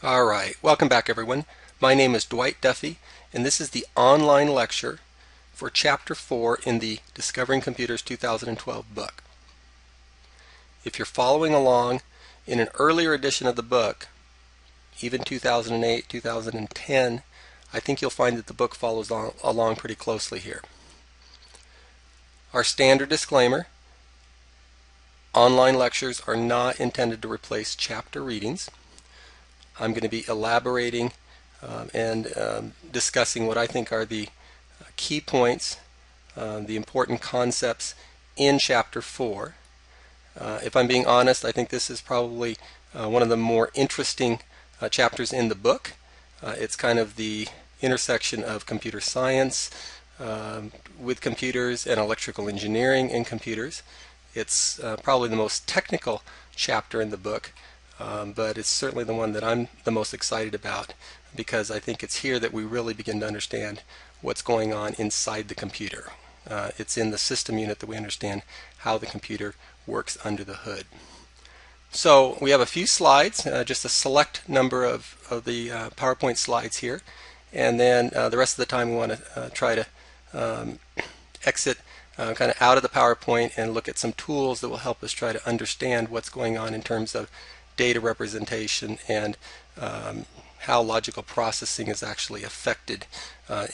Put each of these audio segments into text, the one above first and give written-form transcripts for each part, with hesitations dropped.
Alright, welcome back everyone. My name is Dwight Duffie, and this is the online lecture for Chapter 4 in the Discovering Computers 2012 book. If you're following along in an earlier edition of the book, even 2008, 2010, I think you'll find that the book follows along pretty closely here. Our standard disclaimer: online lectures are not intended to replace chapter readings. I'm going to be elaborating and discussing what I think are the key points, the important concepts in Chapter 4. If I'm being honest, I think this is probably one of the more interesting chapters in the book. It's kind of the intersection of computer science with computers and electrical engineering in computers. It's probably the most technical chapter in the book. But it's certainly the one that I'm the most excited about, because I think it's here that we really begin to understand what's going on inside the computer. It's in the system unit that we understand how the computer works under the hood. So we have a few slides, just a select number of the PowerPoint slides here, and then the rest of the time we want to try to exit kind of out of the PowerPoint and look at some tools that will help us try to understand what's going on in terms of data representation and how logical processing is actually affected,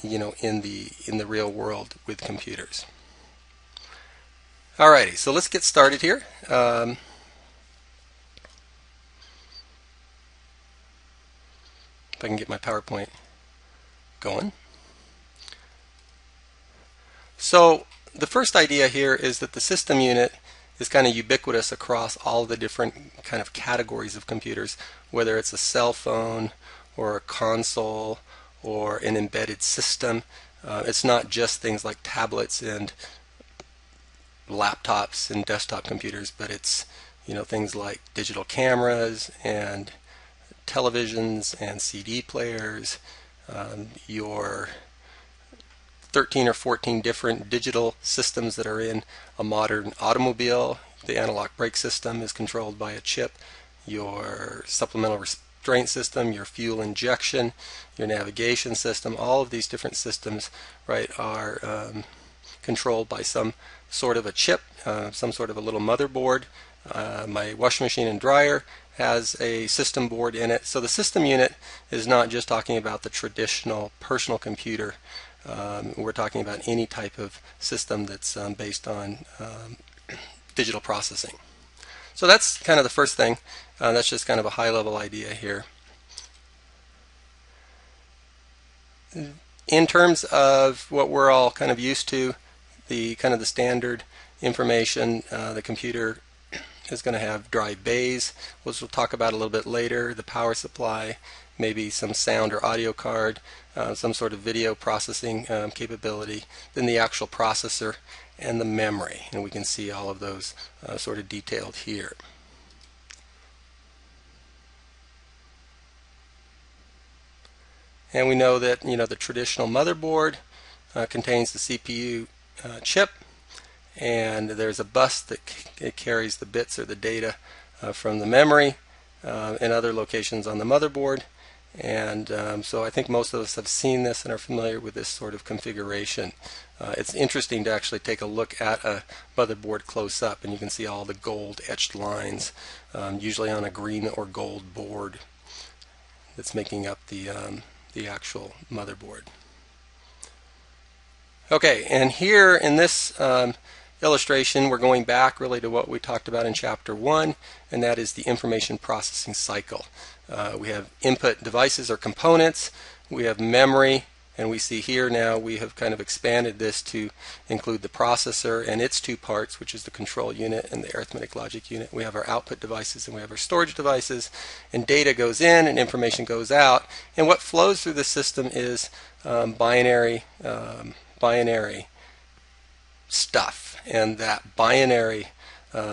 in the real world with computers. Alrighty, so let's get started here. If I can get my PowerPoint going. So the first idea here is that the system unit is kind of ubiquitous across all the different kind of categories of computers, whether it's a cell phone or a console or an embedded system. It's not just things like tablets and laptops and desktop computers, but it's things like digital cameras and televisions and CD players, your 13 or 14 different digital systems that are in a modern automobile. The analog brake system is controlled by a chip. Your supplemental restraint system, your fuel injection, your navigation system, all of these different systems, right, are controlled by some sort of a chip, some sort of a little motherboard. My washing machine and dryer has a system board in it. So the system unit is not just talking about the traditional personal computer. We're talking about any type of system that's based on digital processing. So that's kind of the first thing. That's just kind of a high-level idea here. In terms of what we're all kind of used to, the standard information, the computer is going to have drive bays, which we'll talk about a little bit later, the power supply, maybe some sound or audio card, some sort of video processing capability, then the actual processor and the memory. And we can see all of those sort of detailed here. And we know that the traditional motherboard contains the CPU chip, and there's a bus that carries the bits or the data from the memory and other locations on the motherboard. And so I think most of us have seen this and are familiar with this sort of configuration. It's interesting to actually take a look at a motherboard close up, and you can see all the gold etched lines, usually on a green or gold board that's making up the actual motherboard. Okay, and here in this illustration, we're going back really to what we talked about in Chapter 1, and that is the information processing cycle. We have input devices or components, we have memory, and we see here now we have kind of expanded this to include the processor and its two parts, which is the control unit and the arithmetic logic unit. We have our output devices and we have our storage devices, and data goes in and information goes out, and what flows through the system is binary stuff, and that binary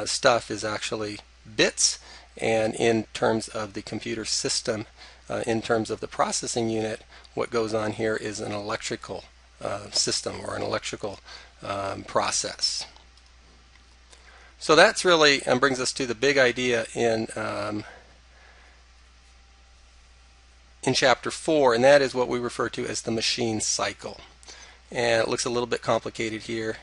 stuff is actually bits. And in terms of the computer system, in terms of the processing unit, what goes on here is an electrical system or an electrical process. So that's really brings us to the big idea in in Chapter 4, and that is what we refer to as the machine cycle. And it looks a little bit complicated here.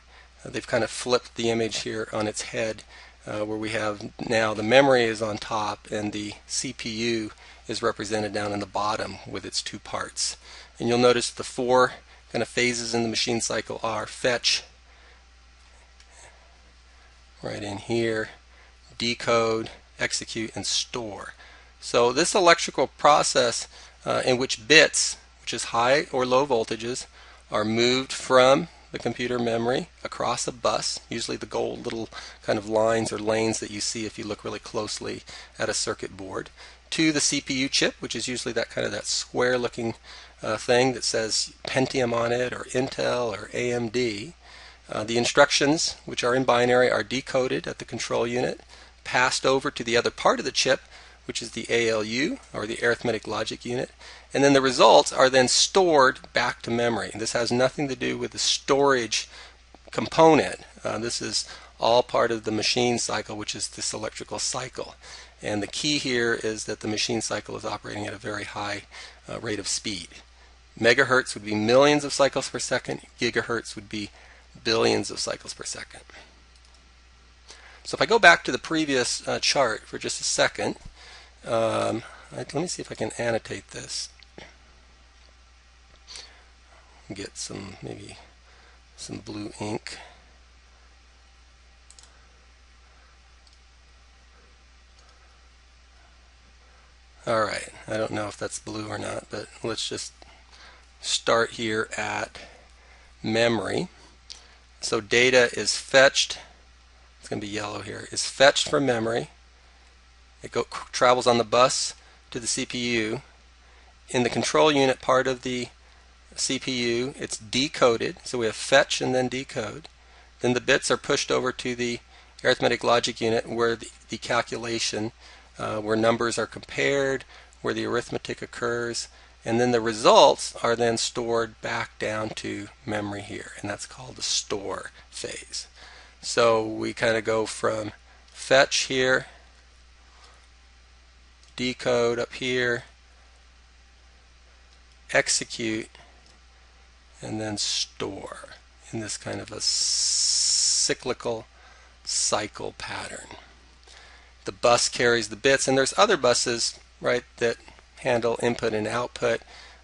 They've kind of flipped the image here on its head, where we have now the memory is on top and the CPU is represented down in the bottom with its two parts. And you'll notice the four kind of phases in the machine cycle are fetch, right in here, decode, execute, and store. So this electrical process in which bits, which is high or low voltages, are moved from the computer memory across a bus, usually the gold little kind of lines or lanes that you see if you look really closely at a circuit board, to the CPU chip, which is usually that kind of that square looking thing that says Pentium on it, or Intel, or AMD. The instructions, which are in binary, are decoded at the control unit, passed over to the other part of the chip, which is the ALU, or the arithmetic logic unit, and then the results are then stored back to memory. This has nothing to do with the storage component. This is all part of the machine cycle, which is this electrical cycle. And the key here is that the machine cycle is operating at a very high rate of speed. Megahertz would be millions of cycles per second. Gigahertz would be billions of cycles per second. So if I go back to the previous chart for just a second, let me see if I can annotate this. Get some, maybe some blue ink. Alright, I don't know if that's blue or not, but let's just start here at memory. So data is fetched, it's going to be yellow here, is fetched from memory. It travels on the bus to the CPU. In the control unit part of the CPU, it's decoded, so we have fetch and then decode. Then the bits are pushed over to the arithmetic logic unit where the calculation, where numbers are compared, where the arithmetic occurs, and then the results are then stored back down to memory here, and that's called the store phase. So we kind of go from fetch here, decode up here, execute, and then store in this kind of a cyclical cycle pattern. The bus carries the bits, and there's other buses, right, that handle input and output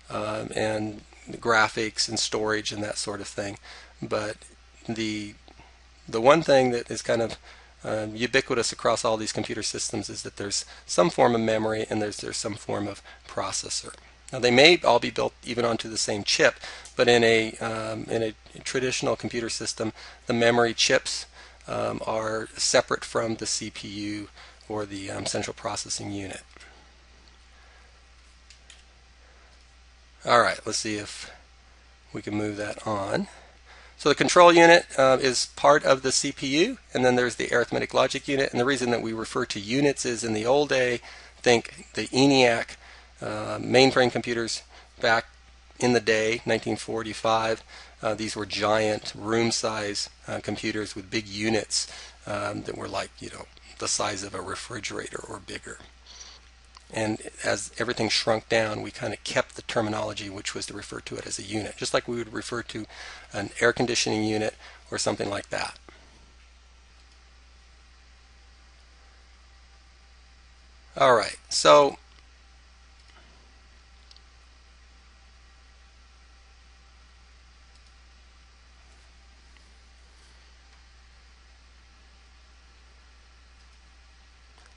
and graphics and storage and that sort of thing. But the one thing that is kind of ubiquitous across all these computer systems is that there's some form of memory and there's some form of processor. Now they may all be built even onto the same chip, but in a traditional computer system, the memory chips are separate from the CPU or the central processing unit. Alright, let's see if we can move that on. So the control unit is part of the CPU, and then there's the arithmetic logic unit. And the reason that we refer to units is in the old day, think the ENIAC mainframe computers back in the day, 1945. These were giant room-size computers with big units that were like, the size of a refrigerator or bigger. And as everything shrunk down, we kind of kept the terminology, which was to refer to it as a unit, just like we would refer to an air conditioning unit or something like that. Alright, so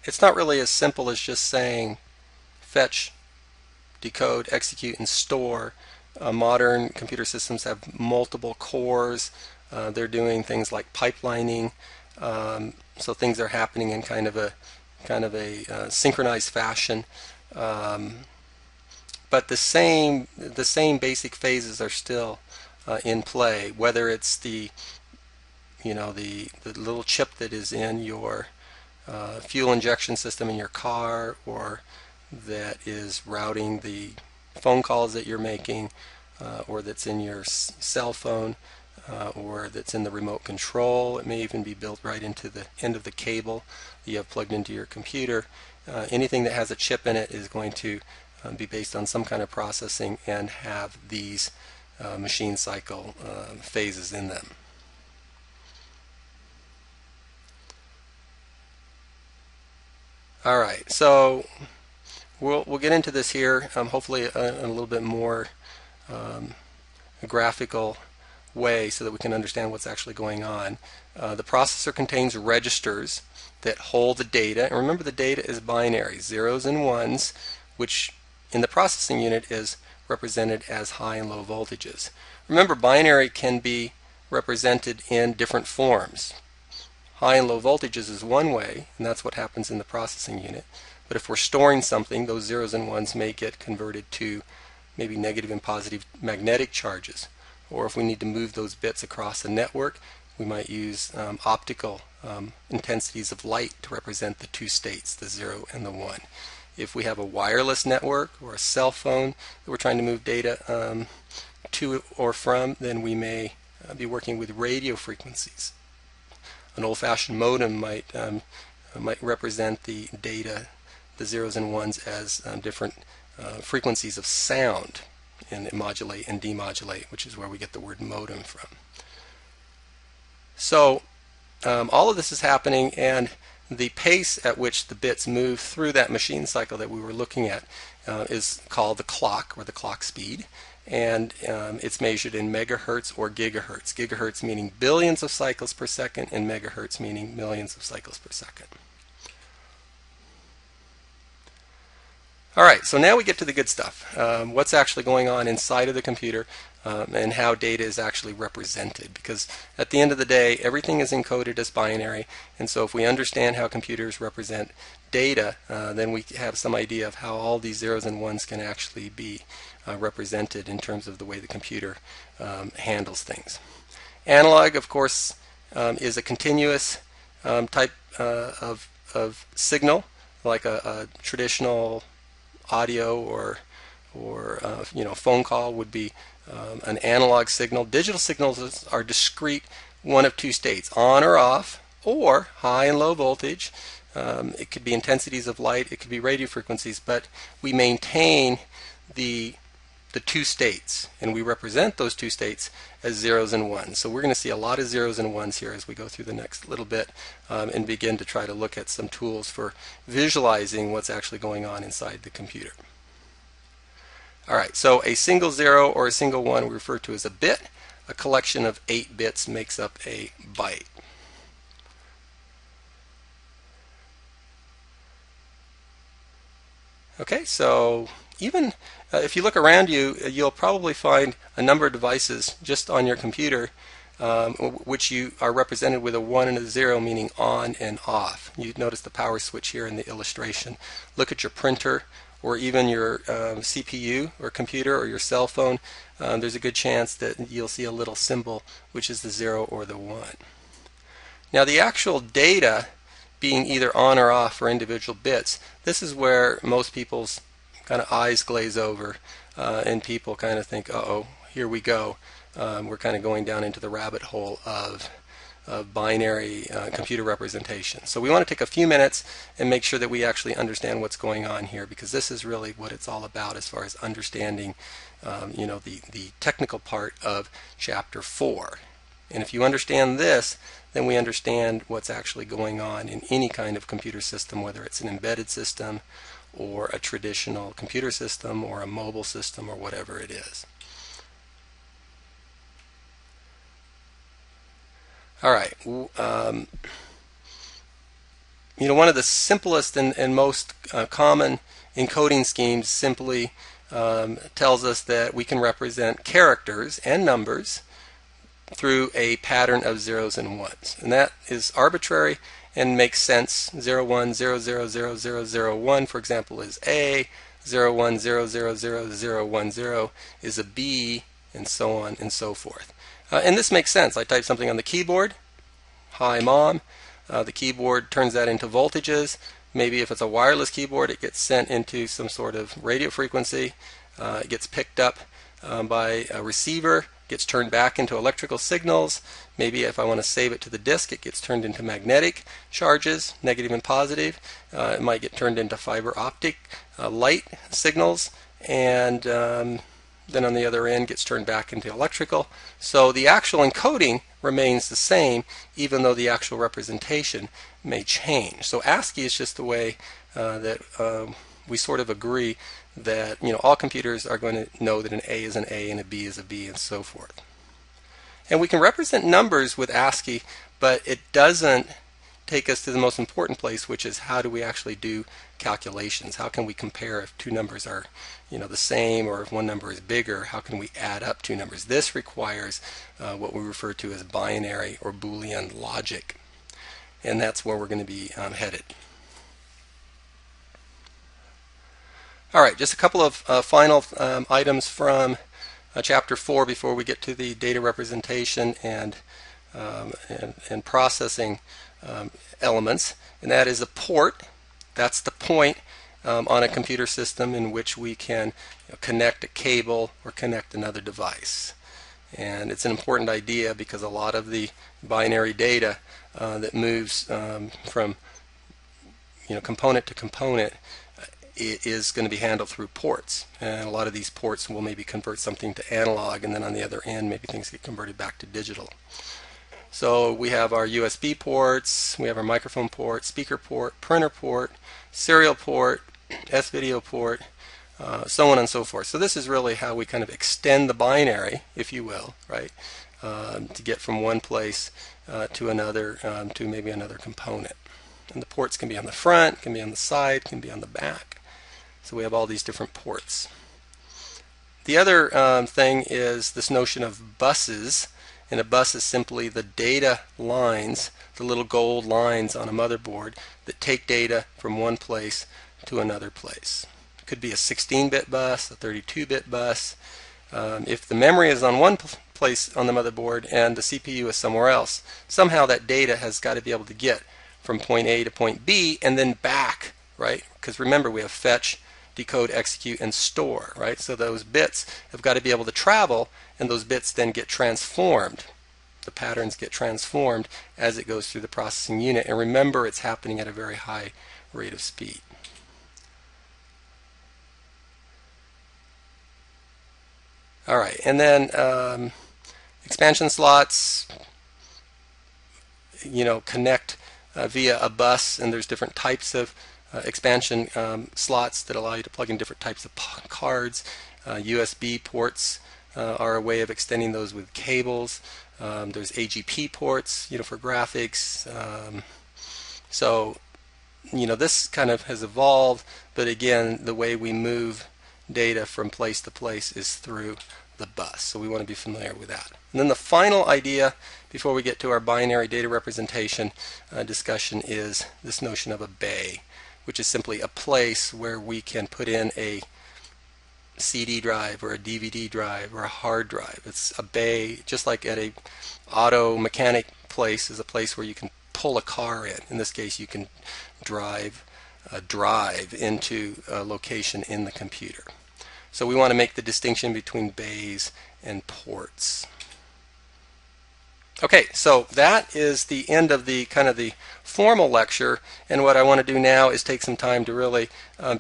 it's not really as simple as just saying fetch, decode, execute, and store. Modern computer systems have multiple cores. They're doing things like pipelining, so things are happening in kind of a synchronized fashion. But the same basic phases are still in play, whether it's the little chip that is in your fuel injection system in your car, or that is routing the phone calls that you're making, or that's in your cell phone, or that's in the remote control. It may even be built right into the end of the cable that you have plugged into your computer. Anything that has a chip in it is going to be based on some kind of processing and have these machine cycle phases in them. Alright, so we'll get into this here, hopefully in a little bit more graphical way so that we can understand what's actually going on. The processor contains registers that hold the data, and remember the data is binary, zeros and ones, which in the processing unit is represented as high and low voltages. Remember, binary can be represented in different forms. High and low voltages is one way, and that's what happens in the processing unit. But if we're storing something, those zeros and ones may get converted to maybe negative and positive magnetic charges. Or if we need to move those bits across a network, we might use optical intensities of light to represent the two states, the 0 and the 1. If we have a wireless network or a cell phone that we're trying to move data to or from, then we may be working with radio frequencies. An old-fashioned modem might represent the data, the zeros and ones, as different frequencies of sound, and modulate and demodulate, which is where we get the word modem from. So all of this is happening, and the pace at which the bits move through that machine cycle that we were looking at is called the clock, or the clock speed, and it's measured in megahertz or gigahertz. Gigahertz meaning billions of cycles per second, and megahertz meaning millions of cycles per second. Alright, so now we get to the good stuff. What's actually going on inside of the computer and how data is actually represented. Because at the end of the day, everything is encoded as binary, and so if we understand how computers represent data, then we have some idea of how all these zeros and ones can actually be represented in terms of the way the computer handles things. Analog, of course, is a continuous type of signal, like a traditional audio or phone call would be an analog signal. Digital signals are discrete, one of two states, on or off, or high and low voltage. It could be intensities of light, it could be radio frequencies, but we maintain the two states, and we represent those two states as zeros and ones. So we're going to see a lot of zeros and ones here as we go through the next little bit and begin to try to look at some tools for visualizing what's actually going on inside the computer. Alright, so a single 0 or a single 1 we refer to as a bit. A collection of 8 bits makes up a byte. Okay, so even if you look around you, you'll probably find a number of devices just on your computer which you are represented with a 1 and a 0, meaning on and off. You notice the power switch here in the illustration. Look at your printer or even your CPU or computer or your cell phone. There's a good chance that you'll see a little symbol which is the 0 or the 1. Now the actual data being either on or off for individual bits, this is where most people's kind of eyes glaze over and people kind of think, uh-oh, here we go. We're kind of going down into the rabbit hole of binary computer representation. So we want to take a few minutes and make sure that we actually understand what's going on here, because this is really what it's all about as far as understanding the technical part of Chapter 4. And if you understand this, then we understand what's actually going on in any kind of computer system, whether it's an embedded system or a traditional computer system or a mobile system or whatever it is. Alright, one of the simplest and most common encoding schemes simply tells us that we can represent characters and numbers through a pattern of zeros and ones. And that is arbitrary and makes sense. 0, 1, 0, 0, 0, 0, 0, 1, for example, is A. 0, 1, 0, 0, 0, 0, 1, 0 is a B, and so on and so forth. And this makes sense. I type something on the keyboard, hi mom, the keyboard turns that into voltages. Maybe if it's a wireless keyboard, it gets sent into some sort of radio frequency, it gets picked up by a receiver, gets turned back into electrical signals. Maybe if I want to save it to the disk, it gets turned into magnetic charges, negative and positive. It might get turned into fiber optic light signals, and then on the other end gets turned back into electrical. So the actual encoding remains the same, even though the actual representation may change. So ASCII is just the way that we sort of agree that all computers are going to know that an A is an A and a B is a B and so forth. And we can represent numbers with ASCII, but it doesn't take us to the most important place, which is how do we actually do calculations? How can we compare if two numbers are the same, or if one number is bigger, how can we add up two numbers? This requires what we refer to as binary or Boolean logic, and that's where we're going to be headed. Alright, just a couple of final items from Chapter 4 before we get to the data representation and processing elements, and that is a port. That's the point on a computer system in which we can connect a cable or connect another device. And it's an important idea because a lot of the binary data that moves from component to component is going to be handled through ports, and a lot of these ports will maybe convert something to analog, and then on the other end maybe things get converted back to digital. So we have our USB ports, we have our microphone port, speaker port, printer port, serial port, S-video port, so on and so forth. So this is really how we kind of extend the binary, if you will, right, to get from one place to another, to maybe another component. And the ports can be on the front, can be on the side, can be on the back. So we have all these different ports. The other thing is this notion of buses. And a bus is simply the data lines, the little gold lines on a motherboard that take data from one place to another place. It could be a 16-bit bus, a 32-bit bus. If the memory is on one place on the motherboard and the CPU is somewhere else, somehow that data has got to be able to get from point A to point B and then back, right? Because remember, we have fetch, decode, execute, and store, right? So those bits have got to be able to travel, and those bits then get transformed. The patterns get transformed as it goes through the processing unit, and remember, it's happening at a very high rate of speed. Alright, and then expansion slots, connect via a bus, and there's different types of expansion slots that allow you to plug in different types of cards. USB ports are a way of extending those with cables. There's AGP ports, for graphics. So, this kind of has evolved, but again, the way we move data from place to place is through the bus. So we want to be familiar with that. And then the final idea before we get to our binary data representation discussion is this notion of a bay, which is simply a place where we can put in a CD drive or a DVD drive or a hard drive. It's a bay, just like at a auto mechanic place is a place where you can pull a car in. In this case, you can drive into a location in the computer. So we want to make the distinction between bays and ports. Okay, so that is the end of the kind of the formal lecture, and what I want to do now is take some time to really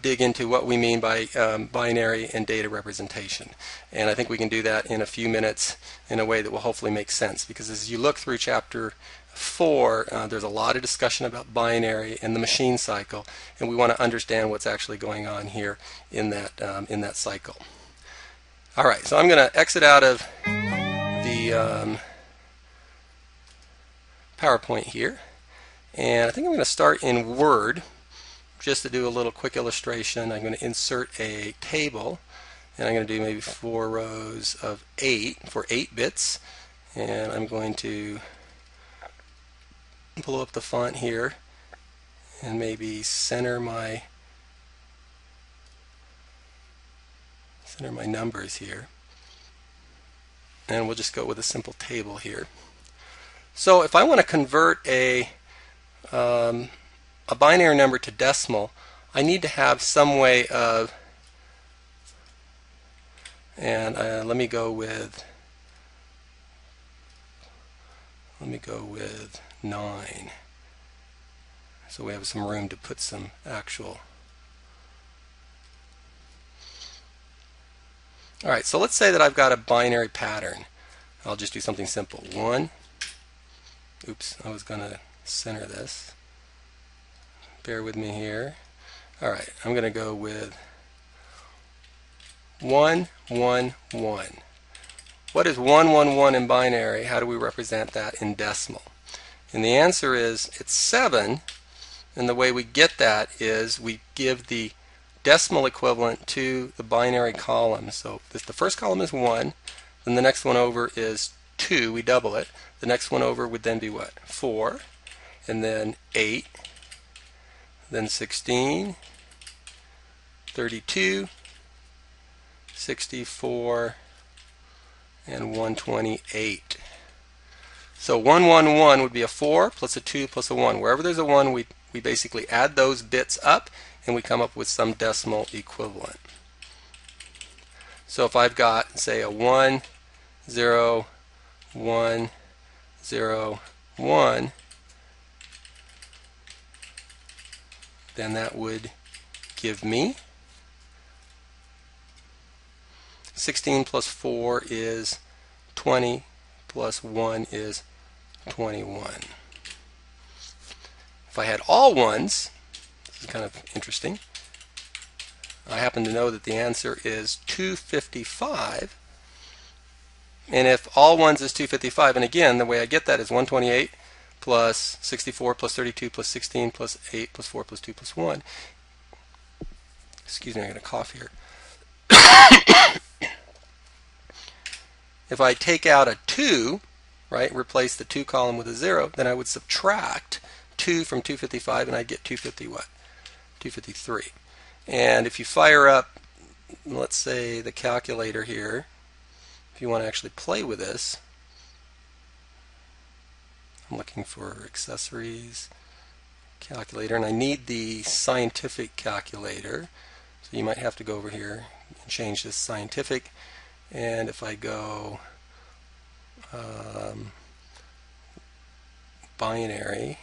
dig into what we mean by binary and data representation. And I think we can do that in a few minutes in a way that will hopefully make sense, because as you look through Chapter 4, there's a lot of discussion about binary and the machine cycle, and we want to understand what's actually going on here in that cycle. All right, so I'm going to exit out of the PowerPoint here, and I think I'm going to start in Word just to do a little quick illustration. I'm going to insert a table, and I'm going to do maybe 4 rows of 8 for 8 bits, and I'm going to pull up the font here and maybe center my numbers here, and we'll just go with a simple table here. So if I want to convert a binary number to decimal, I need to have some way of And let me go with 9. So we have some room to put some actual. Alright, so let's say that I've got a binary pattern. I'll just do something simple. 1. Oops, I was going to center this. Bear with me here. Alright, I'm going to go with 1, 1, 1. What is 1, 1, 1 in binary? How do we represent that in decimal? And the answer is it's 7, and the way we get that is we give the decimal equivalent to the binary column. So if the first column is 1, then the next one over is 2, we double it. The next one over would then be what? 4, and then 8, then 16, 32, 64, and 128. So 111 would be a 4 plus a 2 plus a 1. Wherever there's a 1, we basically add those bits up and we come up with some decimal equivalent. So if I've got, say, a 1, 0, 1, 0, 1, then that would give me 16 plus 4 is 20 plus 1 is 21. If I had all ones, this is kind of interesting, I happen to know that the answer is 255. And if all ones is 255, and again, the way I get that is 128 plus 64 plus 32 plus 16 plus 8 plus 4 plus 2 plus 1. Excuse me, I'm going to cough here. If I take out a 2, right, replace the 2 column with a 0, then I would subtract 2 from 255 and I'd get 250 what? 253. And if you fire up, let's say, the calculator here, if you want to actually play with this, I'm looking for accessories, calculator, and I need the scientific calculator. So you might have to go over here and change this scientific. And if I go binary,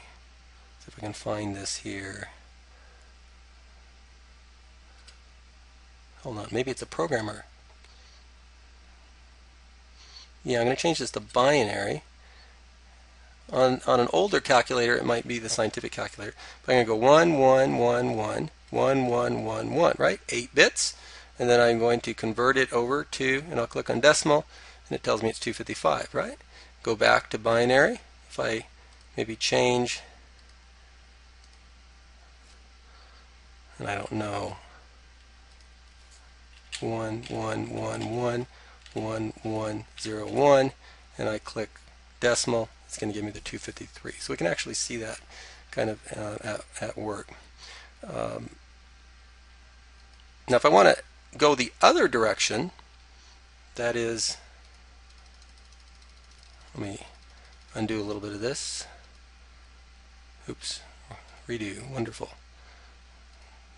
see if I can find this here. Hold on, maybe it's a programmer. Yeah, I'm going to change this to binary. On an older calculator, it might be the scientific calculator. But I'm going to go 1, 1, 1, 1, 1, 1, 1, 1, right? 8 bits. And then I'm going to convert it over to, and I'll click on decimal, and it tells me it's 255, right? Go back to binary. If I maybe change, and I don't know, 1, 1, 1, 1, 1, 1, 0, 1, and I click decimal, it's going to give me the 253. So we can actually see that kind of at work. Now if I want to go the other direction, that is, let me undo a little bit of this. Oops, redo, wonderful.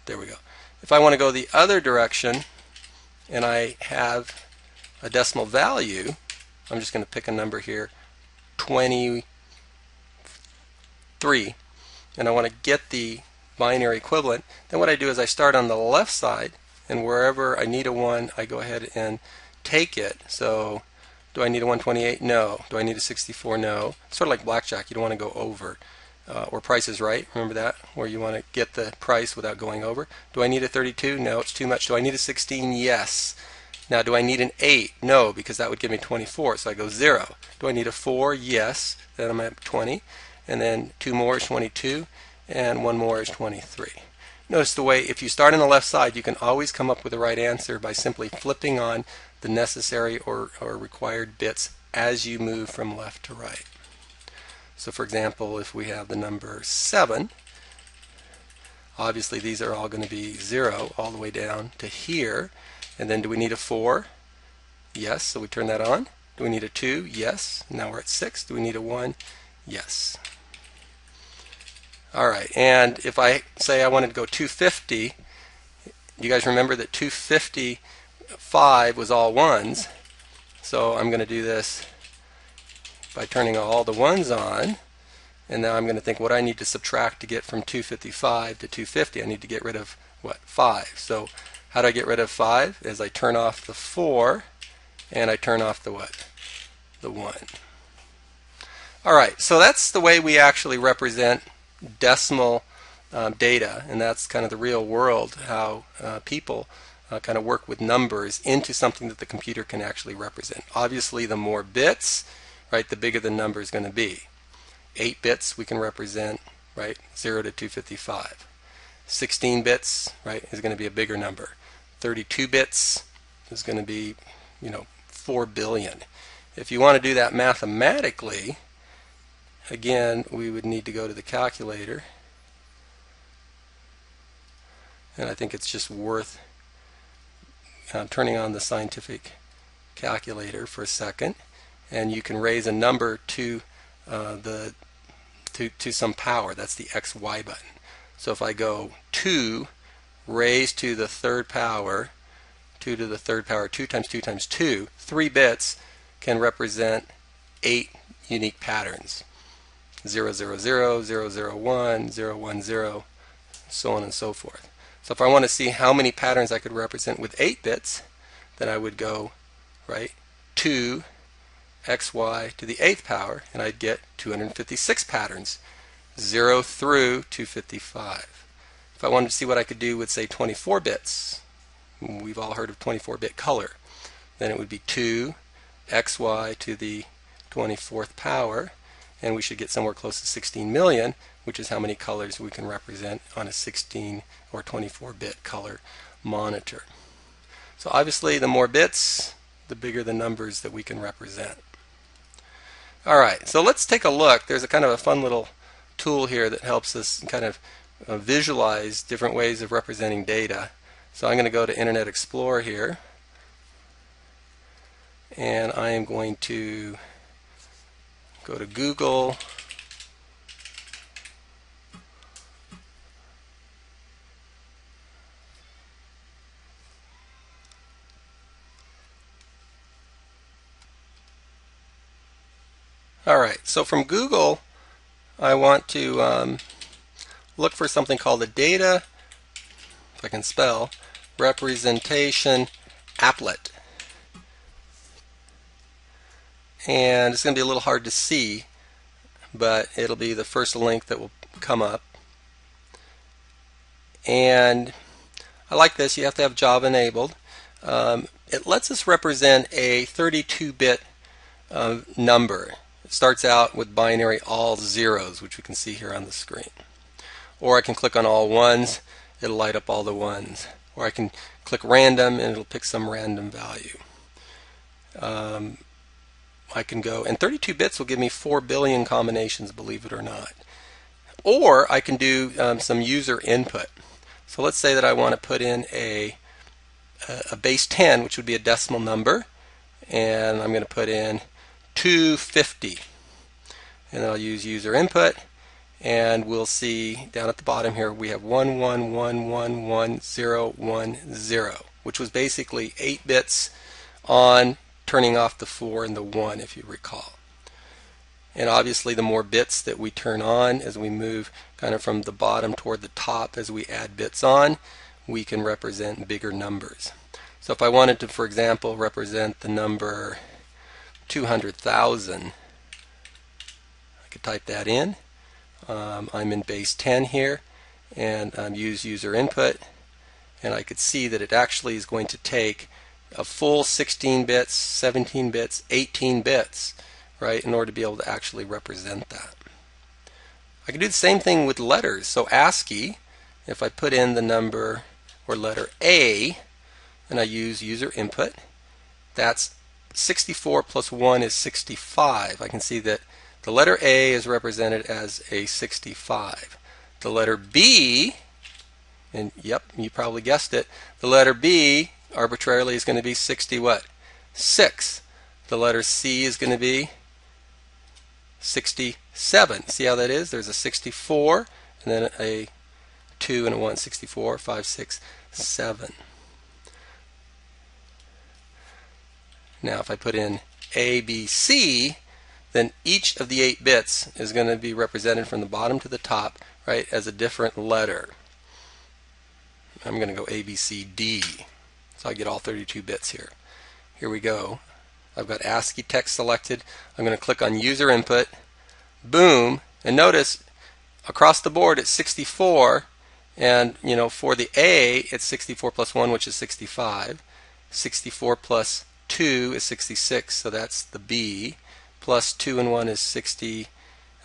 There we go. If I want to go the other direction and I have a decimal value, I'm just going to pick a number here, 23, and I want to get the binary equivalent, then what I do is I start on the left side, and wherever I need a 1, I go ahead and take it. So do I need a 128? No. Do I need a 64? No. It's sort of like blackjack. You don't want to go over. Or Price is Right. Remember that? Where you want to get the price without going over. Do I need a 32? No, it's too much. Do I need a 16? Yes. Now, do I need an 8? No, because that would give me 24. So I go 0. Do I need a 4? Yes. Then I'm at 20. And then 2 more is 22. And 1 more is 23. Notice the way, if you start on the left side, you can always come up with the right answer by simply flipping on the necessary or required bits as you move from left to right. So for example, if we have the number 7, obviously these are all going to be 0 all the way down to here. And then do we need a 4? Yes, so we turn that on. Do we need a 2? Yes. Now we're at 6. Do we need a 1? Yes. Alright, and if I say I wanted to go 250, you guys remember that 250 5 was all ones. So I'm going to do this by turning all the ones on. And now I'm going to think what I need to subtract to get from 255 to 250. I need to get rid of, what, 5. So how do I get rid of 5? Is I turn off the 4 and I turn off the what? The 1. Alright, so that's the way we actually represent decimal data, and that's kind of the real world, how people kind of work with numbers into something that the computer can actually represent. Obviously, the more bits, right, the bigger the number is going to be. 8 bits we can represent, right, 0 to 255. 16 bits, right, is going to be a bigger number. 32 bits is going to be, 4 billion. If you want to do that mathematically, again, we would need to go to the calculator. And I think it's just worth turning on the scientific calculator for a second, and you can raise a number to some power. That's the XY button. So if I go 2 raised to the third power, 2 to the third power, 2 times 2 times 2, 3 bits can represent 8 unique patterns. 0, 0, 0, 0, 0, 1, 0, 1, 0, so on and so forth. So if I want to see how many patterns I could represent with 8 bits, then I would go, right, 2 xy to the 8th power, and I'd get 256 patterns, 0 through 255. If I wanted to see what I could do with, say, 24 bits, we've all heard of 24-bit color, then it would be 2 xy to the 24th power, and we should get somewhere close to 16 million, which is how many colors we can represent on a 16 or 24-bit color monitor. So obviously the more bits, the bigger the numbers that we can represent. Alright, so let's take a look. There's a kind of a fun little tool here that helps us kind of visualize different ways of representing data. So I'm going to go to Internet Explorer here, and I am going to go to Google. Alright, so from Google I want to look for something called the data, if I can spell, representation applet. And it's going to be a little hard to see, but it'll be the first link that will come up. And I like this. You have to have Java enabled. It lets us represent a 32-bit number. It starts out with binary all zeros, which we can see here on the screen. Or I can click on all ones. It'll light up all the ones. Or I can click random and it'll pick some random value. I can go, and 32 bits will give me 4 billion combinations, believe it or not. Or I can do some user input. So let's say that I want to put in a base 10, which would be a decimal number, and I'm going to put in 250. And then I'll use user input, and we'll see down at the bottom here we have 11111010, which was basically 8 bits on turning off the 4 and the 1, if you recall. And obviously the more bits that we turn on as we move kind of from the bottom toward the top as we add bits on, we can represent bigger numbers. So if I wanted to, for example, represent the number 200,000, I could type that in. I'm in base 10 here, and use user input, and I could see that it actually is going to take a full 16 bits, 17 bits, 18 bits, right, in order to be able to actually represent that. I can do the same thing with letters. So ASCII, if I put in the number or letter A and I use user input, that's 64 plus 1 is 65. I can see that the letter A is represented as a 65. The letter B, and yep, you probably guessed it, the letter B arbitrarily is going to be 60 what? 6. The letter C is going to be 67. See how that is? There's a 64 and then a 2 and a 1. 64, 5, 6, 7. Now if I put in A, B, C, then each of the 8 bits is going to be represented from the bottom to the top, right, as a different letter. I'm going to go A, B, C, D. So I get all 32 bits here. Here we go. I've got ASCII text selected. I'm going to click on user input. Boom. And notice across the board it's 64. And for the A it's 64 plus 1, which is 65. 64 plus 2 is 66, so that's the B. Plus 2 and 1 is 60,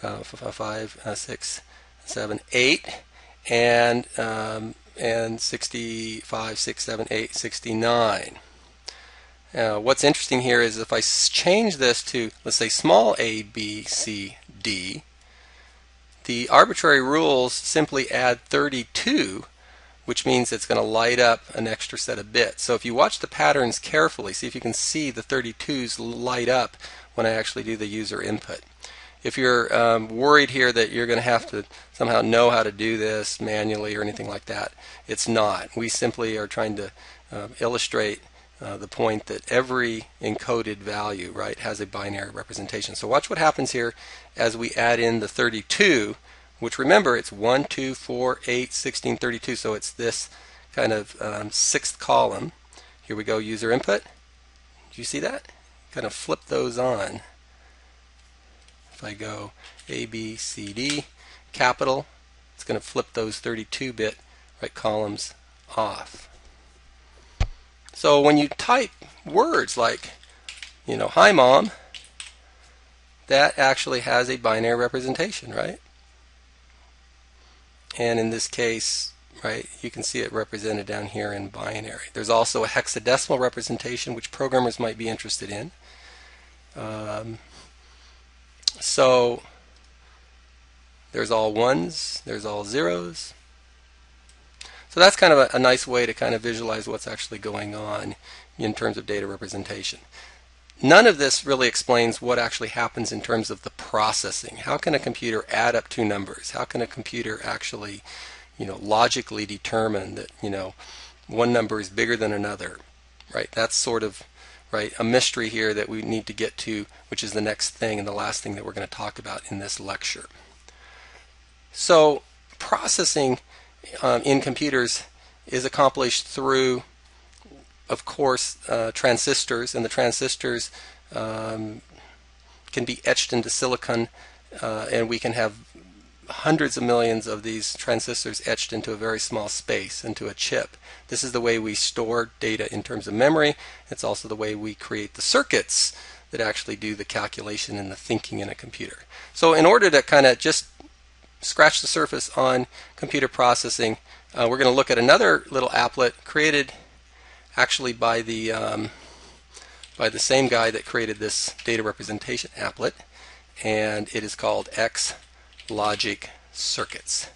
5, 6, 7, 8. And 65, 6, 7, 8, 69. What's interesting here is if I change this to, let's say, small a, b, c, d, the arbitrary rules simply add 32, which means it's going to light up an extra set of bits. So if you watch the patterns carefully, see if you can see the 32s light up when I actually do the user input. If you're worried here that you're going to have to somehow know how to do this manually or anything like that, it's not. We simply are trying to illustrate the point that every encoded value, right, has a binary representation. So watch what happens here as we add in the 32, which remember it's 1, 2, 4, 8, 16, 32, so it's this kind of sixth column. Here we go, user input. Do you see that? Kind of flip those on. If I go A, B, C, D, capital, it's going to flip those 32-bit right columns off. So when you type words like, hi mom, that actually has a binary representation, right? And in this case, right, you can see it represented down here in binary. There's also a hexadecimal representation, which programmers might be interested in. So there's all ones, there's all zeros. So that's kind of a nice way to kind of visualize what's actually going on in terms of data representation. None of this really explains what actually happens in terms of the processing. How can a computer add up two numbers? How can a computer actually, logically determine that, one number is bigger than another, right? That's sort of, right, a mystery here that we need to get to, which is the next thing and the last thing that we're going to talk about in this lecture. So processing in computers is accomplished through, of course, transistors, and the transistors can be etched into silicon, and we can have hundreds of millions of these transistors etched into a very small space, into a chip. This is the way we store data in terms of memory. It's also the way we create the circuits that actually do the calculation and the thinking in a computer. So in order to kind of just scratch the surface on computer processing, we're going to look at another little applet created actually by the same guy that created this data representation applet, and it is called X Logic Circuits.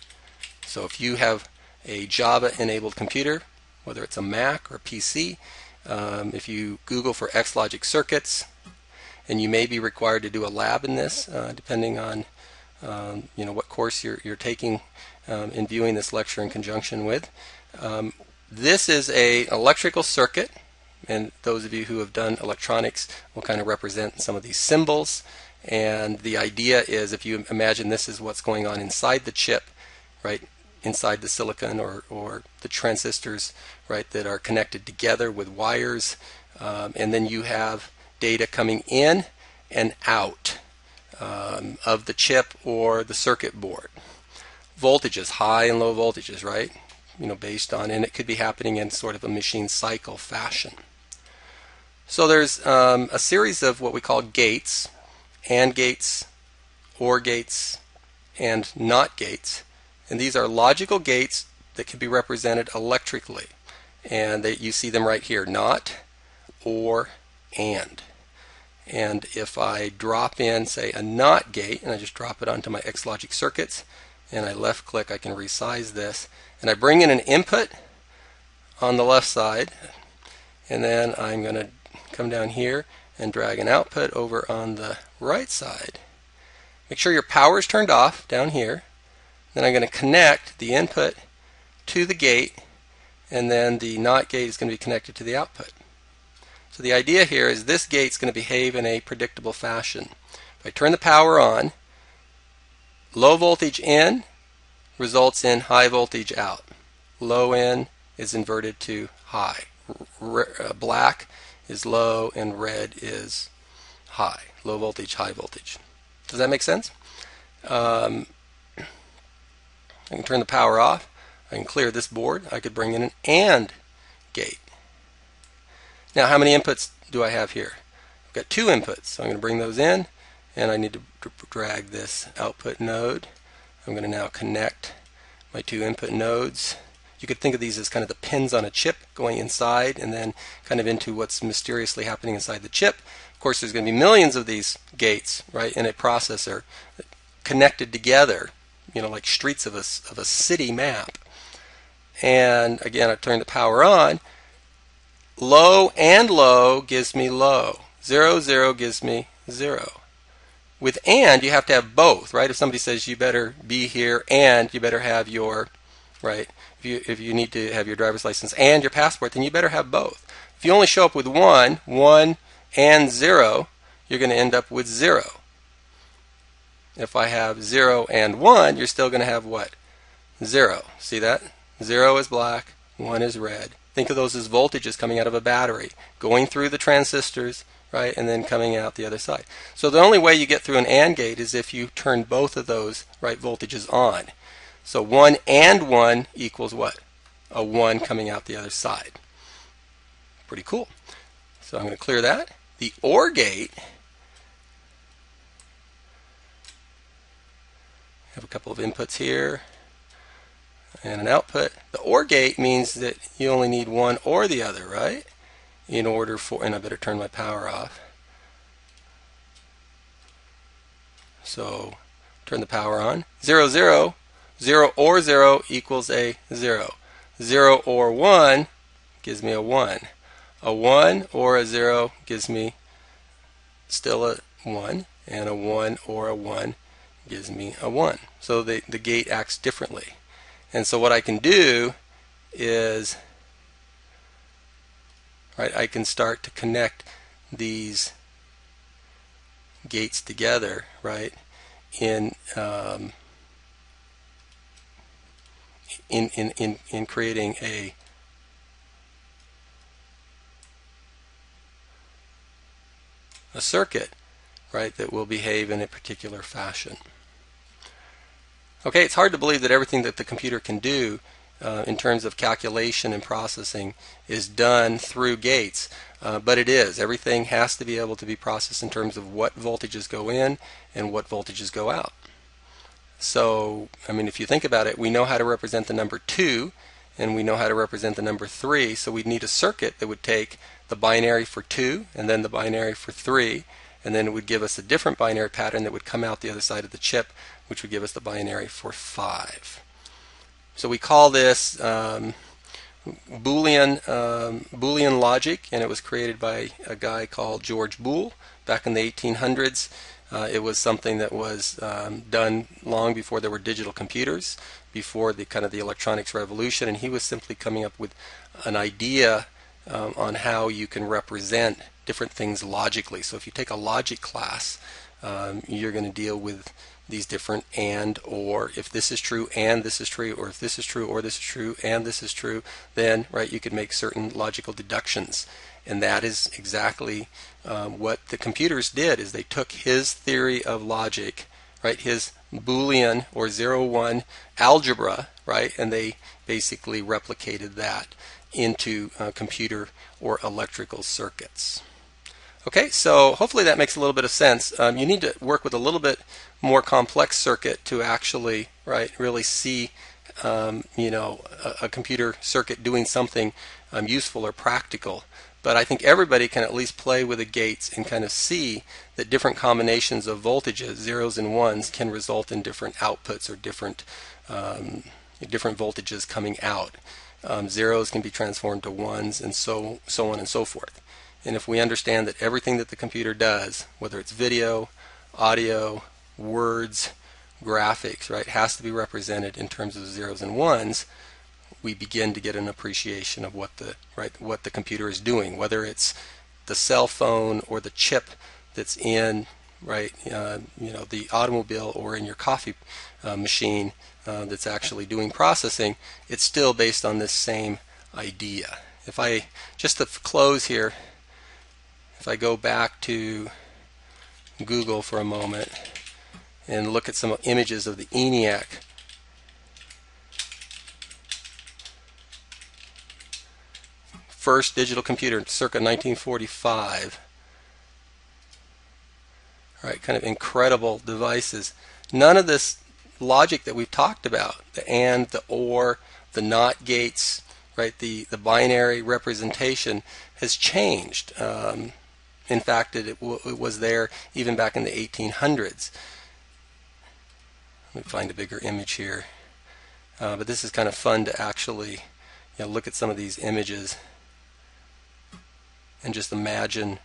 So if you have a Java enabled computer, whether it's a Mac or a PC, if you Google for X Logic Circuits, and you may be required to do a lab in this depending on what course you're taking in viewing this lecture in conjunction with. This is an electrical circuit, and those of you who have done electronics will kind of represent some of these symbols. And the idea is, if you imagine this is what's going on inside the chip, right, inside the silicon or the transistors, right, that are connected together with wires, and then you have data coming in and out of the chip or the circuit board. Voltages, high and low voltages, right? Based on, and it could be happening in sort of a machine cycle fashion. So there's a series of what we call gates, AND gates, OR gates, and NOT gates. And these are logical gates that can be represented electrically. And you see them right here, NOT, OR, AND. And if I drop in, say, a NOT gate, and I just drop it onto my X Logic Circuits, and I left click, I can resize this, and I bring in an input on the left side, and then I'm going to come down here and drag an output over on the right side. Make sure your power is turned off down here. Then I'm going to connect the input to the gate, and then the NOT gate is going to be connected to the output. So the idea here is this gate's going to behave in a predictable fashion. If I turn the power on, low voltage in results in high voltage out. Low in is inverted to high. Black is low and red is high. Low voltage, high voltage. Does that make sense? I can turn the power off. I can clear this board. I could bring in an AND gate. Now, how many inputs do I have here? I've got 2 inputs, so I'm going to bring those in, and I need to drag this output node. I'm going to now connect my 2 input nodes. You could think of these as kind of the pins on a chip going inside and then kind of into what's mysteriously happening inside the chip. Of course, there's going to be millions of these gates, right, in a processor connected together, you know, like streets of a city map. And again, I turn the power on. Low and low gives me low. 0, 0 gives me 0. With AND, you have to have both, right? If somebody says you better be here and you better have your, right, if you need to have your driver's license and your passport, then you better have both. If you only show up with 1 and 0, you're going to end up with 0. If I have 0 and 1, you're still going to have what? 0. See that? 0 is black, 1 is red. Think of those as voltages coming out of a battery, going through the transistors, right, and then coming out the other side. So the only way you get through an AND gate is if you turn both of those, right, voltages on. So 1 and 1 equals what? A 1 coming out the other side. Pretty cool. So I'm going to clear that. The OR gate, I have a couple of inputs here and an output. The OR gate means that you only need one or the other, right? In order for, and I better turn my power off. So turn the power on. 0, 0. 0 or 0 equals a 0. 0 or 1 gives me a 1. A 1 or a 0 gives me still a 1. And a 1 or a 1 gives me a 1. So the gate acts differently. And so what I can do is, right, I can start to connect these gates together, right, in creating a circuit, right, that will behave in a particular fashion. Okay, it's hard to believe that everything that the computer can do in terms of calculation and processing is done through gates, but it is. Everything has to be able to be processed in terms of what voltages go in and what voltages go out. So, I mean, if you think about it, we know how to represent the number 2 and we know how to represent the number 3, so we'd need a circuit that would take the binary for 2 and then the binary for 3, and then it would give us a different binary pattern that would come out the other side of the chip, which would give us the binary for 5. So we call this Boolean logic, and it was created by a guy called George Boole back in the 1800s. It was something that was done long before there were digital computers, before the kind of the electronics revolution, and he was simply coming up with an idea on how you can represent different things logically. So if you take a logic class, you're going to deal with these different and, or, if this is true and this is true, or if this is true or this is true and this is true, then, right, you could make certain logical deductions. And that is exactly what the computers did, is they took his theory of logic, right, his Boolean or 0-1 algebra, right, and they basically replicated that into computer or electrical circuits. Okay, so hopefully that makes a little bit of sense. You need to work with a little bit more complex circuit to actually, right, really see you know, a computer circuit doing something useful or practical. But I think everybody can at least play with the gates and kind of see that different combinations of voltages, zeros and ones, can result in different outputs or different voltages coming out. Zeros can be transformed to ones, and so on and so forth. And if we understand that everything that the computer does, whether it's video, audio, words, graphics, right, has to be represented in terms of zeros and ones, we begin to get an appreciation of what the computer is doing, whether it's the cell phone or the chip that's in, right, the automobile or in your coffee machine that's actually doing processing, it's still based on this same idea. If I, just to close here, if I go back to Google for a moment and look at some images of the ENIAC, first digital computer, circa 1945. All right, kind of incredible devices. None of this logic that we've talked about, the AND, the OR, the NOT gates, right, the binary representation has changed. In fact, it was there even back in the 1800s. Let me find a bigger image here. But this is kind of fun to actually look at some of these images and just imagine,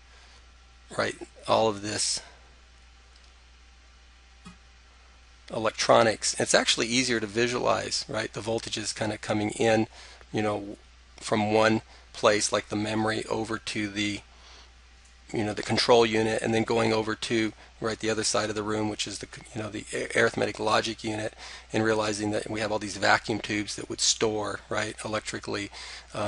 right, all of this electronics. It's actually easier to visualize, right? The voltages kind of coming in, from one place like the memory over to the the control unit, and then going over to the other side of the room, which is the arithmetic logic unit, and realizing that we have all these vacuum tubes that would store electrically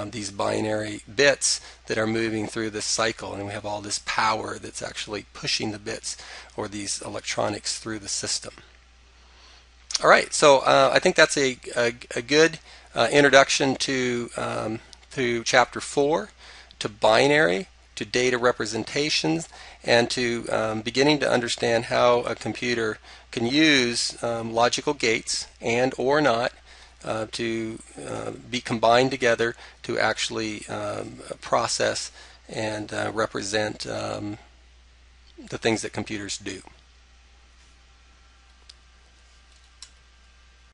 these binary bits that are moving through this cycle, and we have all this power that's actually pushing the bits or these electronics through the system. All right, so I think that's a good introduction to Chapter 4, to binary, to data representations, and to beginning to understand how a computer can use logical gates and or not to be combined together to actually process and represent the things that computers do.